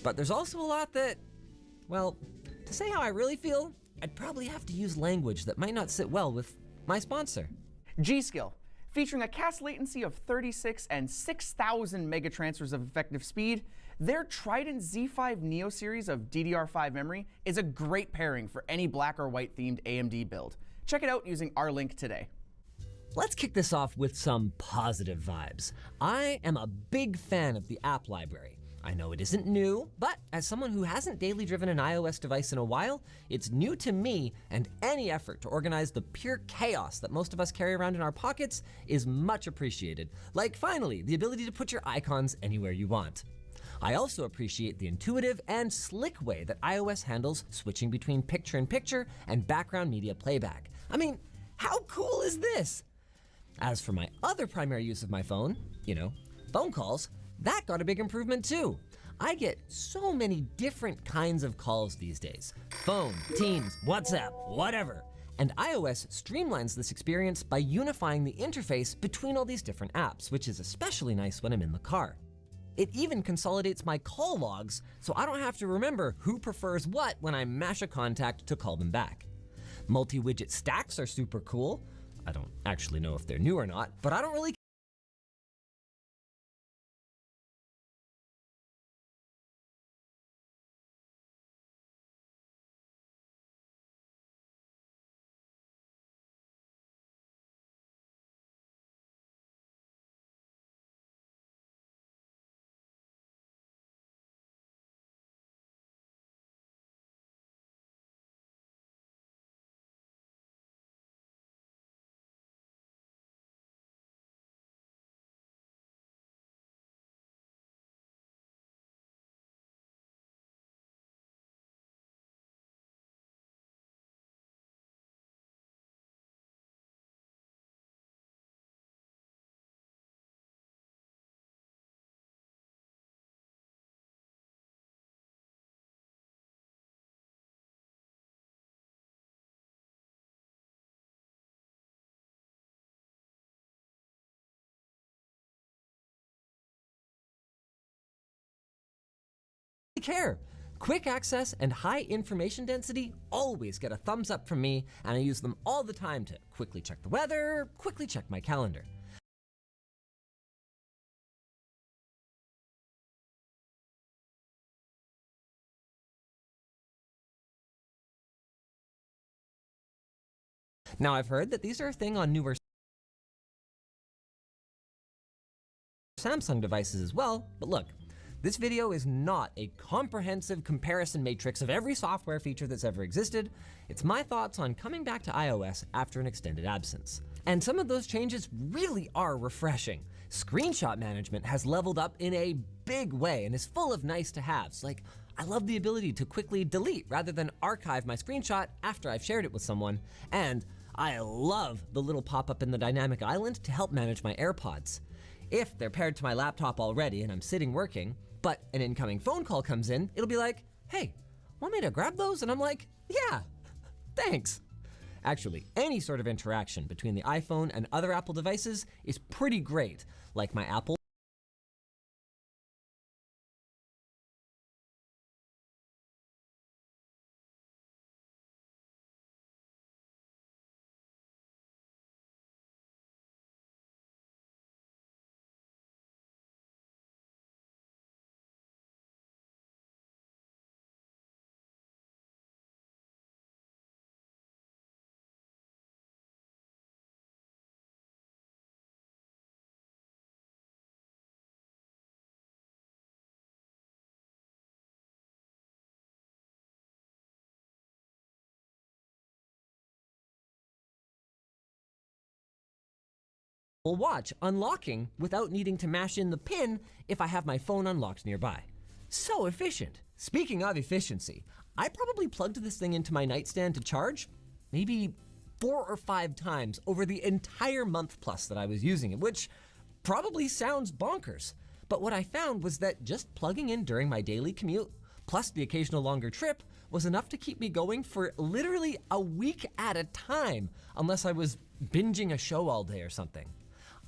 But there's also a lot that, well, to say how I really feel, I'd probably have to use language that might not sit well with my sponsor. G-Skill, featuring a cast latency of 36 and 6,000 megatransfers of effective speed, their Trident Z5 Neo series of DDR5 memory is a great pairing for any black or white themed AMD build. Check it out using our link today. Let's kick this off with some positive vibes. I am a big fan of the app library. I know it isn't new, but as someone who hasn't daily driven an iOS device in a while, it's new to me, and any effort to organize the pure chaos that most of us carry around in our pockets is much appreciated. Like finally, the ability to put your icons anywhere you want. I also appreciate the intuitive and slick way that iOS handles switching between picture-in-picture and background media playback. I mean, how cool is this? As for my other primary use of my phone, phone calls, that got a big improvement too. I get so many different kinds of calls these days. Phone, Teams, WhatsApp, whatever. And iOS streamlines this experience by unifying the interface between all these different apps, which is especially nice when I'm in the car. It even consolidates my call logs so I don't have to remember who prefers what when I mash a contact to call them back. Multi-widget stacks are super cool. I don't actually know if they're new or not, but I don't really care. Quick access and high information density always get a thumbs up from me, and I use them all the time to quickly check the weather, quickly check my calendar. Now I've heard that these are a thing on newer Samsung devices as well, but look, this video is not a comprehensive comparison matrix of every software feature that's ever existed. It's my thoughts on coming back to iOS after an extended absence. And some of those changes really are refreshing. Screenshot management has leveled up in a big way and is full of nice to haves. Like, I love the ability to quickly delete rather than archive my screenshot after I've shared it with someone. And I love the little pop-up in the dynamic island to help manage my AirPods. If they're paired to my laptop already and I'm sitting working, but an incoming phone call comes in, it'll be like, hey, want me to grab those? And I'm like, yeah, thanks. Actually, any sort of interaction between the iPhone and other Apple devices is pretty great, like my Apple Watch unlocking without needing to mash in the pin if I have my phone unlocked nearby. So efficient. Speaking of efficiency, I probably plugged this thing into my nightstand to charge maybe 4 or 5 times over the entire month plus that I was using it, which probably sounds bonkers. But what I found was that just plugging in during my daily commute, plus the occasional longer trip, was enough to keep me going for literally a week at a time, unless I was binging a show all day or something.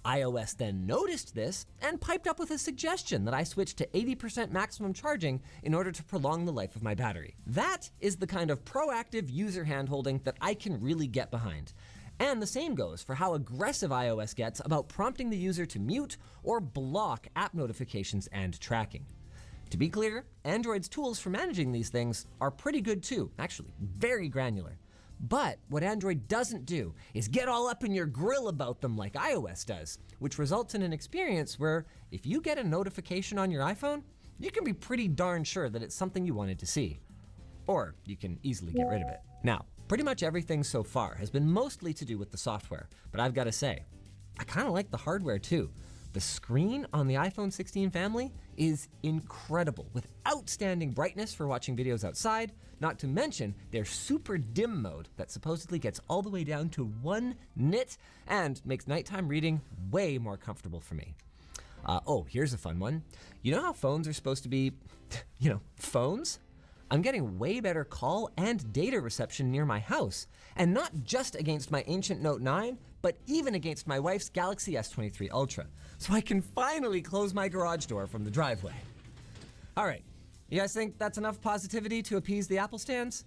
iOS then noticed this and piped up with a suggestion that I switch to 80% maximum charging in order to prolong the life of my battery. That is the kind of proactive user handholding that I can really get behind. And the same goes for how aggressive iOS gets about prompting the user to mute or block app notifications and tracking. To be clear, Android's tools for managing these things are pretty good too, actually very granular. But what Android doesn't do is get all up in your grill about them like iOS does, which results in an experience where if you get a notification on your iPhone, you can be pretty darn sure that it's something you wanted to see. Or you can easily get rid of it. Now, pretty much everything so far has been mostly to do with the software, but I've got to say, I kind of like the hardware too. The screen on the iPhone 16 family is incredible, with outstanding brightness for watching videos outside, not to mention their super dim mode that supposedly gets all the way down to 1 nit and makes nighttime reading way more comfortable for me. Oh, here's a fun one. You know how phones are supposed to be, phones? I'm getting way better call and data reception near my house, and not just against my ancient Note 9, but even against my wife's Galaxy S23 Ultra, so I can finally close my garage door from the driveway. All right, you guys think that's enough positivity to appease the Apple stands?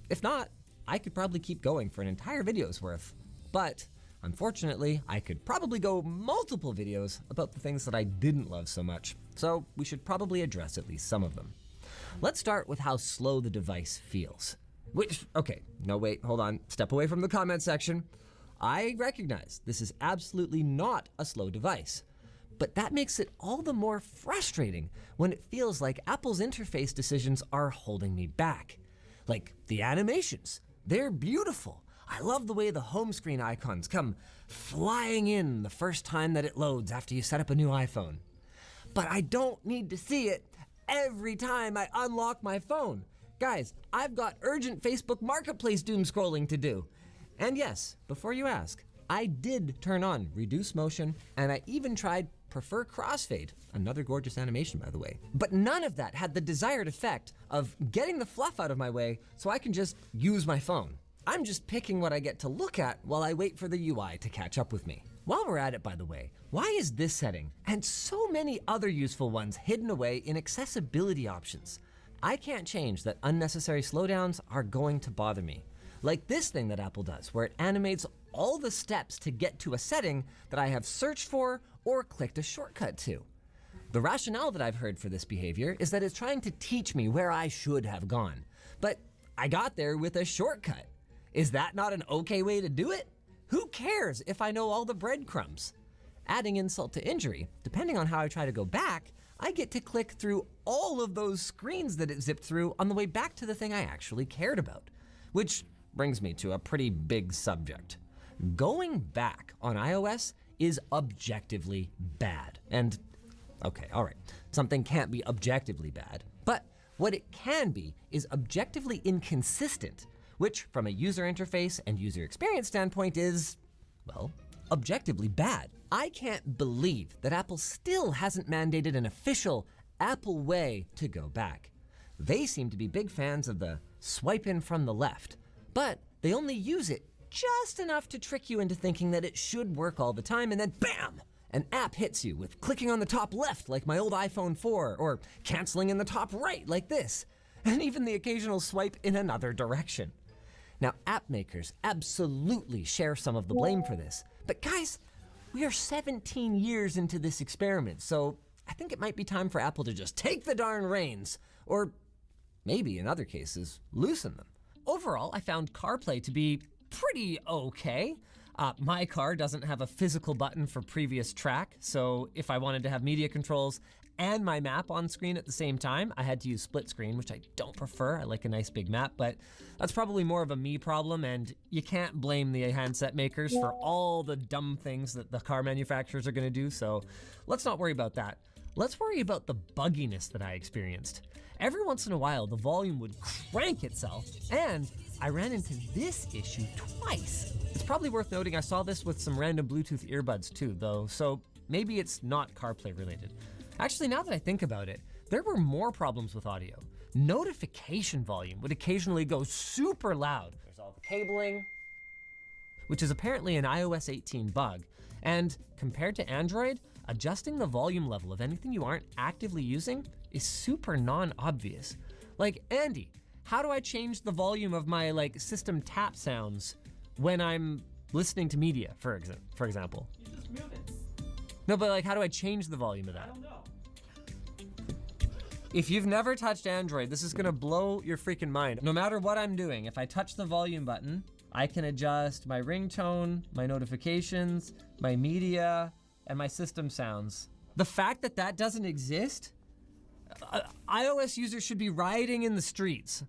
If not, I could probably keep going for an entire video's worth, but unfortunately, I could probably go multiple videos about the things that I didn't love so much, so we should probably address at least some of them. Let's start with how slow the device feels. Hold on, step away from the comment section. I recognize this is absolutely not a slow device, but that makes it all the more frustrating when it feels like Apple's interface decisions are holding me back. Like the animations, they're beautiful. I love the way the home screen icons come flying in the first time that it loads after you set up a new iPhone. But I don't need to see it every time I unlock my phone. Guys, I've got urgent Facebook Marketplace doom scrolling to do. And yes, before you ask, I did turn on reduce motion, and I even tried prefer crossfade, another gorgeous animation by the way. But none of that had the desired effect of getting the fluff out of my way so I can just use my phone. I'm just picking what I get to look at while I wait for the UI to catch up with me. While we're at it, by the way, why is this setting and so many other useful ones hidden away in accessibility options? I can't change that unnecessary slowdowns are going to bother me. Like this thing that Apple does, where it animates all the steps to get to a setting that I have searched for or clicked a shortcut to. The rationale that I've heard for this behavior is that it's trying to teach me where I should have gone. But I got there with a shortcut. Is that not an okay way to do it? Who cares if I know all the breadcrumbs? Adding insult to injury, depending on how I try to go back, I get to click through all of those screens that it zipped through on the way back to the thing I actually cared about. Which brings me to a pretty big subject. Going back on iOS is objectively bad. And, okay, all right, something can't be objectively bad, but what it can be is objectively inconsistent, which from a user interface and user experience standpoint is, well, objectively bad. I can't believe that Apple still hasn't mandated an official Apple way to go back. They seem to be big fans of the swipe in from the left, but they only use it just enough to trick you into thinking that it should work all the time, and then bam, an app hits you with clicking on the top left like my old iPhone 4, or canceling in the top right like this, and even the occasional swipe in another direction. Now, app makers absolutely share some of the blame for this, but guys, we are 17 years into this experiment, so I think it might be time for Apple to just take the darn reins, or maybe in other cases, loosen them. Overall, I found CarPlay to be pretty okay. My car doesn't have a physical button for previous track, so if I wanted to have media controls and my map on screen at the same time, I had to use split screen, which I don't prefer. I like a nice big map, but that's probably more of a me problem, and you can't blame the handset makers for all the dumb things that the car manufacturers are gonna do, so let's not worry about that. Let's worry about the bugginess that I experienced. Every once in a while, the volume would crank itself, and I ran into this issue twice. It's probably worth noting I saw this with some random Bluetooth earbuds too, though, so maybe it's not CarPlay related. Actually, now that I think about it, there were more problems with audio. Notification volume would occasionally go super loud. There's all the cabling, which is apparently an iOS 18 bug, And compared to Android, adjusting the volume level of anything you aren't actively using is super non-obvious. Like, Andy, how do I change the volume of my system tap sounds when I'm listening to media, for example? You just move it. No, but how do I change the volume of that? I don't know. If you've never touched Android, this is gonna blow your freaking mind. No matter what I'm doing, if I touch the volume button, I can adjust my ringtone, my notifications, my media, and my system sounds. The fact that that doesn't exist, iOS users should be rioting in the streets.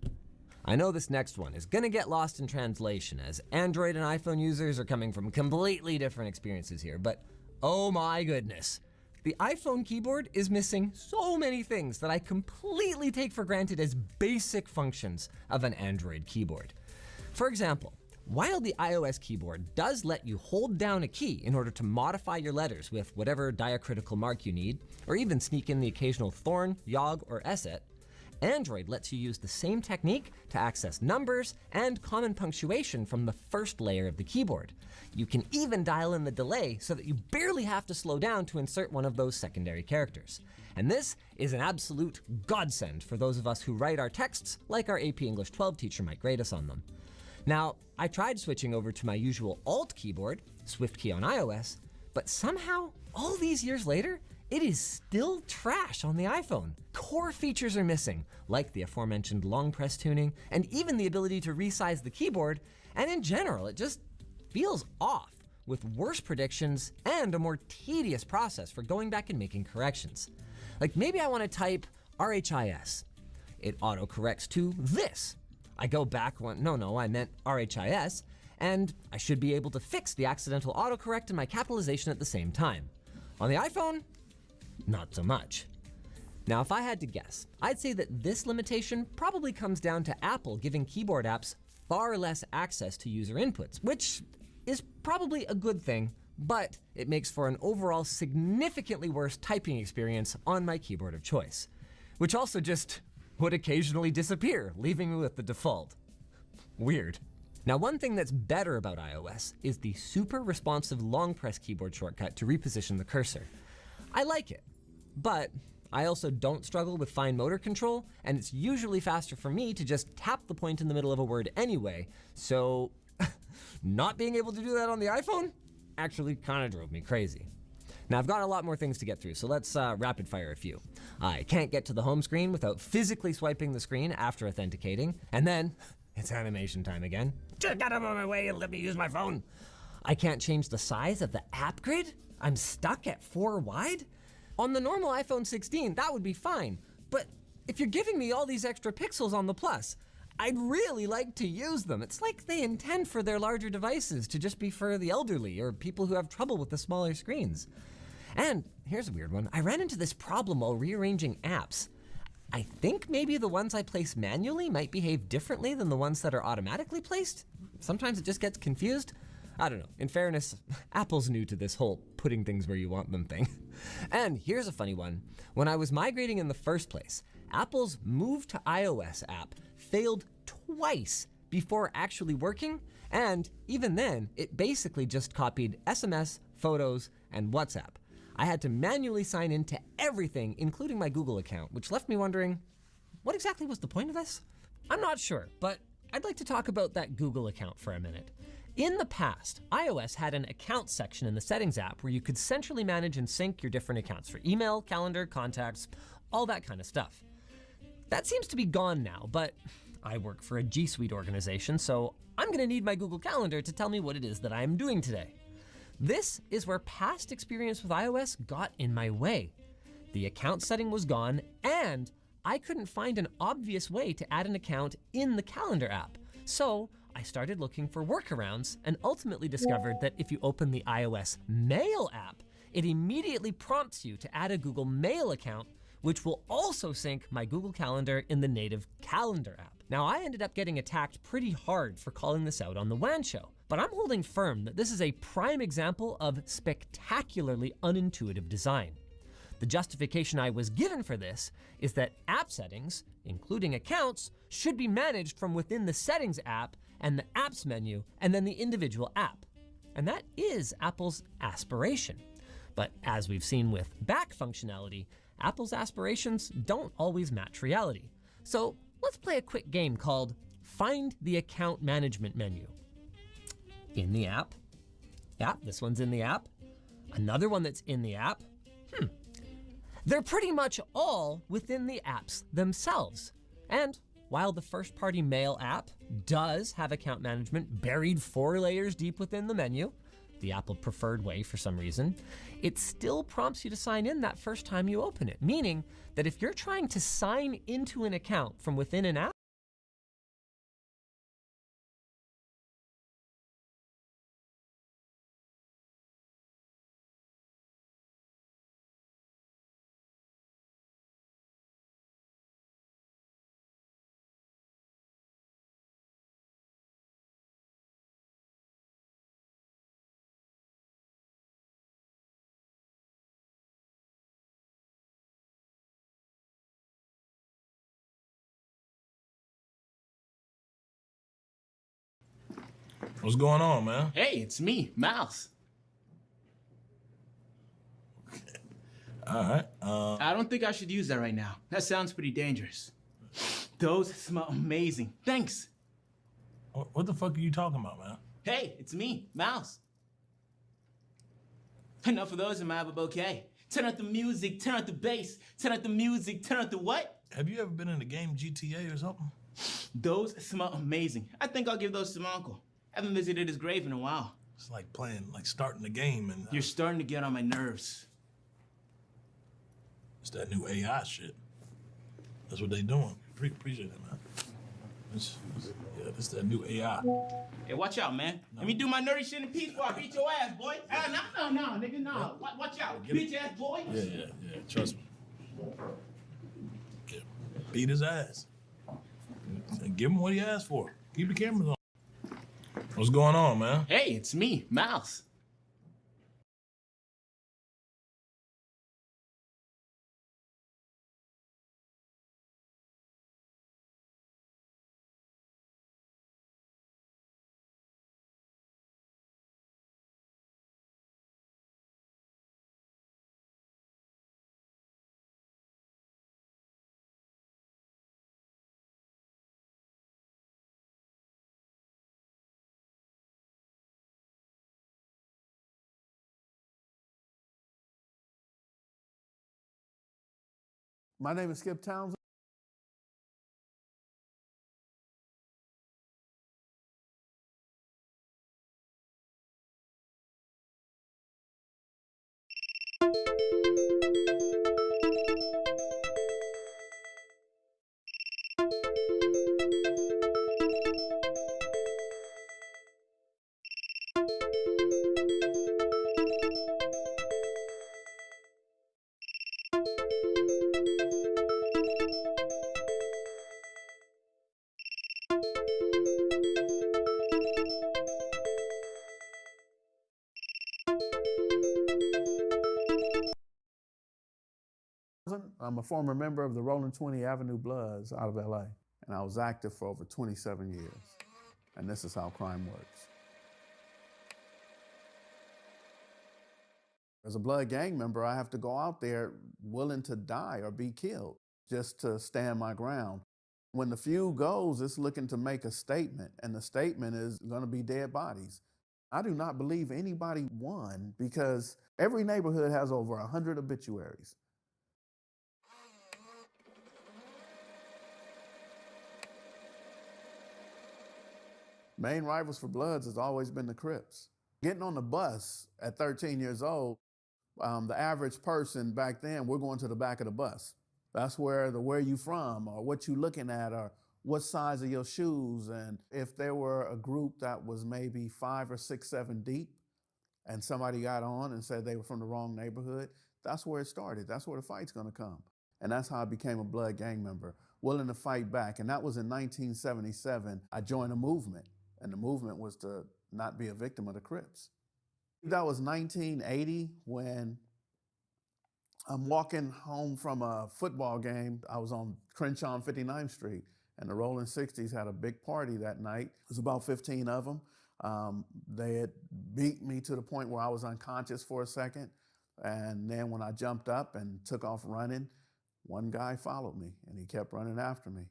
I know this next one is gonna get lost in translation as Android and iPhone users are coming from completely different experiences here, but oh my goodness. The iPhone keyboard is missing so many things that I completely take for granted as basic functions of an Android keyboard. For example, while the iOS keyboard does let you hold down a key in order to modify your letters with whatever diacritical mark you need, or even sneak in the occasional thorn, yogg, or esset, Android lets you use the same technique to access numbers and common punctuation from the first layer of the keyboard. You can even dial in the delay so that you barely have to slow down to insert one of those secondary characters. And this is an absolute godsend for those of us who write our texts like our AP English 12 teacher might grade us on them. Now, I tried switching over to my usual Alt keyboard, Swift key on iOS, but somehow, all these years later, it is still trash on the iPhone. Core features are missing, like the aforementioned long press tuning, and even the ability to resize the keyboard, and in general, it just feels off, with worse predictions and a more tedious process for going back and making corrections. Like maybe I want to type RHIS. It autocorrects to this. I go back I meant RHIS, and I should be able to fix the accidental autocorrect and my capitalization at the same time. On the iPhone, not so much. Now, if I had to guess, I'd say that this limitation probably comes down to Apple giving keyboard apps far less access to user inputs, which is probably a good thing, but it makes for an overall significantly worse typing experience on my keyboard of choice, which also just would occasionally disappear, leaving me with the default. Weird. Now, one thing that's better about iOS is the super responsive long press keyboard shortcut to reposition the cursor. I like it, but I also don't struggle with fine motor control, and it's usually faster for me to just tap the point in the middle of a word anyway, so not being able to do that on the iPhone actually kind of drove me crazy. Now, I've got a lot more things to get through, so let's rapid fire a few. I can't get to the home screen without physically swiping the screen after authenticating, and then it's animation time again. Just get out of my way and let me use my phone. I can't change the size of the app grid. I'm stuck at 4 wide. On the normal iPhone 16, that would be fine. But if you're giving me all these extra pixels on the Plus, I'd really like to use them. It's like they intend for their larger devices to just be for the elderly or people who have trouble with the smaller screens. And here's a weird one. I ran into this problem while rearranging apps. I think maybe the ones I place manually might behave differently than the ones that are automatically placed. Sometimes it just gets confused. I don't know. In fairness, Apple's new to this whole putting things where you want them thing. And here's a funny one. When I was migrating in the first place, Apple's Move to iOS app failed twice before actually working, and even then, it basically just copied SMS, photos, and WhatsApp. I had to manually sign in to everything, including my Google account, which left me wondering, what exactly was the point of this? I'm not sure, but I'd like to talk about that Google account for a minute. In the past, iOS had an account section in the Settings app where you could centrally manage and sync your different accounts for email, calendar, contacts, all that kind of stuff. That seems to be gone now, but I work for a G Suite organization, so I'm gonna need my Google Calendar to tell me what it is that I am doing today. This is where past experience with iOS got in my way. The account setting was gone, and I couldn't find an obvious way to add an account in the Calendar app. So I started looking for workarounds and ultimately discovered that if you open the iOS Mail app, it immediately prompts you to add a Google Mail account, which will also sync my Google Calendar in the native Calendar app. Now, I ended up getting attacked pretty hard for calling this out on the WAN show, but I'm holding firm that this is a prime example of spectacularly unintuitive design. The justification I was given for this is that app settings, including accounts, should be managed from within the Settings app and the Apps menu, and then the individual app. and that is Apple's aspiration. But as we've seen with back functionality, Apple's aspirations don't always match reality. So let's play a quick game called Find the Account Management menu. In the app. Yeah, this one's in the app. Another one that's in the app. They're pretty much all within the apps themselves. And while the first-party mail app does have account management buried 4 layers deep within the menu, the Apple preferred way for some reason, it still prompts you to sign in that first time you open it, meaning that if you're trying to sign into an account from within an app, What's going on, man? Hey, it's me, Mouse. All right. I don't think I should use that right now. That sounds pretty dangerous. Those smell amazing. Thanks. What the fuck are you talking about, man? Hey, it's me, Mouse. Enough of those in my bouquet. Turn out the music, turn out the bass, turn out the music, turn out the what? Have you ever been in the game GTA or something? Those smell amazing. I think I'll give those to my uncle. Haven't visited his grave in a while. It's like starting the game and... You're starting to get on my nerves. It's that new AI shit. That's what they doing. Appreciate it, man. It's that new AI. Hey, watch out, man. Let me do my nerdy shit in peace before I beat your ass, boy. No, nigga, no. Watch out, bitch ass boy. Yeah. Trust me. Yeah. Beat his ass. And give him what he asked for. Keep the cameras on. What's going on, man? Hey, it's me, Mouse. My name is Skip Townsend. I'm a former member of the Rolling 20 Avenue Bloods out of LA, and I was active for over 27 years. And this is how crime works. As a Blood gang member, I have to go out there willing to die or be killed just to stand my ground. When the feud goes, it's looking to make a statement, and the statement is going to be dead bodies. I do not believe anybody won because every neighborhood has over 100 obituaries. Main rivals for Bloods has always been the Crips. Getting on the bus at 13 years old, the average person back then, we're going to the back of the bus. That's where you from, or what you looking at, or what size of your shoes. And if there were a group that was maybe 5 or 6, 7 deep, and somebody got on and said they were from the wrong neighborhood, that's where it started. That's where the fight's gonna come. And that's how I became a Blood gang member, willing to fight back. And that was in 1977. I joined a movement, and the movement was to not be a victim of the Crips. That was 1980 when I'm walking home from a football game. I was on Crenshaw and 59th Street, and the Rolling 60s had a big party that night. It was about 15 of them. They had beat me to the point where I was unconscious for a second. And then when I jumped up and took off running, one guy followed me and he kept running after me.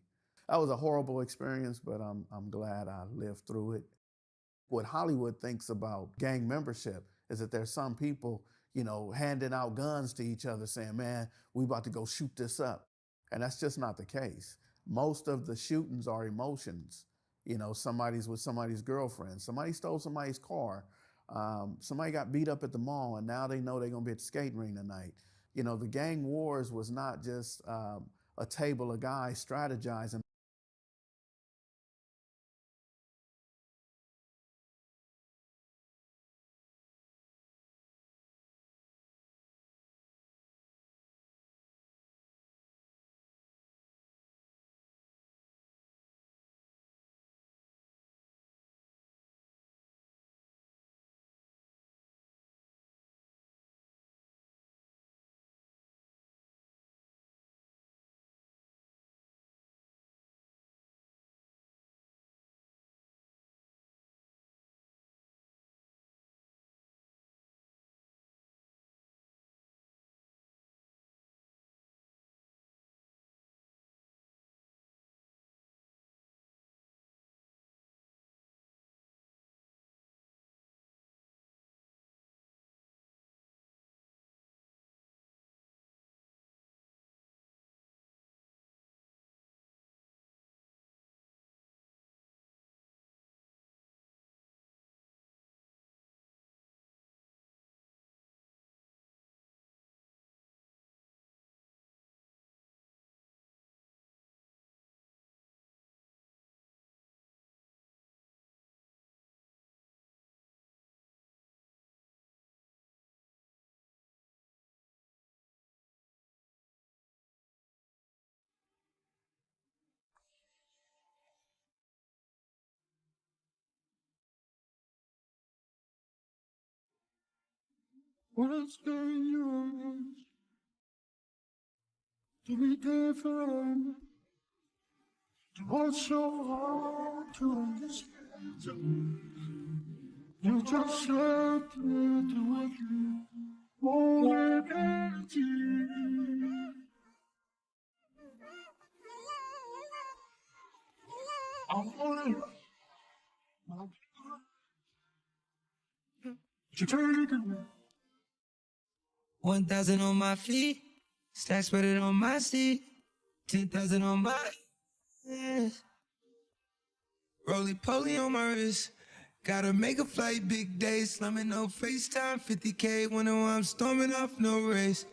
That was a horrible experience, but I'm glad I lived through it. What Hollywood thinks about gang membership is that there's some people, handing out guns to each other saying, man, we about to go shoot this up. And that's just not the case. Most of the shootings are emotions. Somebody's with somebody's girlfriend. Somebody stole somebody's car. Somebody got beat up at the mall and now they know they're gonna be at the skating ring tonight. The gang wars was not just a table of guys strategizing. What's dangerous to be different? What's so hard to understand? You just said to what you won't empty. I'm falling. You take it. 1,000 on my feet, stacks spread it on my seat, 10,000 on my hands. Roly poly on my wrist, gotta make a flight, big day, slumming no FaceTime, 50K, wonder why I'm storming off no race.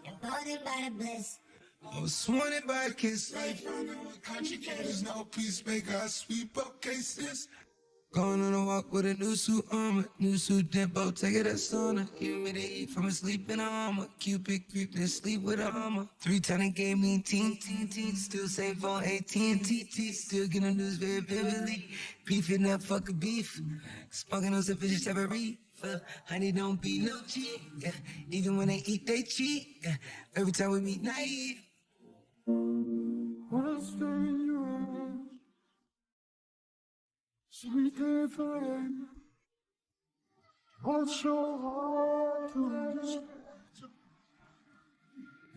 Embodied by the bliss. I was wanted by a kiss, life running with country cats, no peacemaker, I sweep up cases. Going on a walk with a new suit on, new suit tempo, take it a sauna. Humidity from a sleep in a armor. Cupid creep, then sleep with a armor. 3 times they gave me teen, still same phone, AT&T, still getting news very vividly. Beefing that fucking beef, smoking on some fish, have a reefer. Honey don't be no cheat, yeah. Even when they eat, they cheat, yeah. Every time we meet, naive. What's dangerous? Sweet different. What's so hard to understand?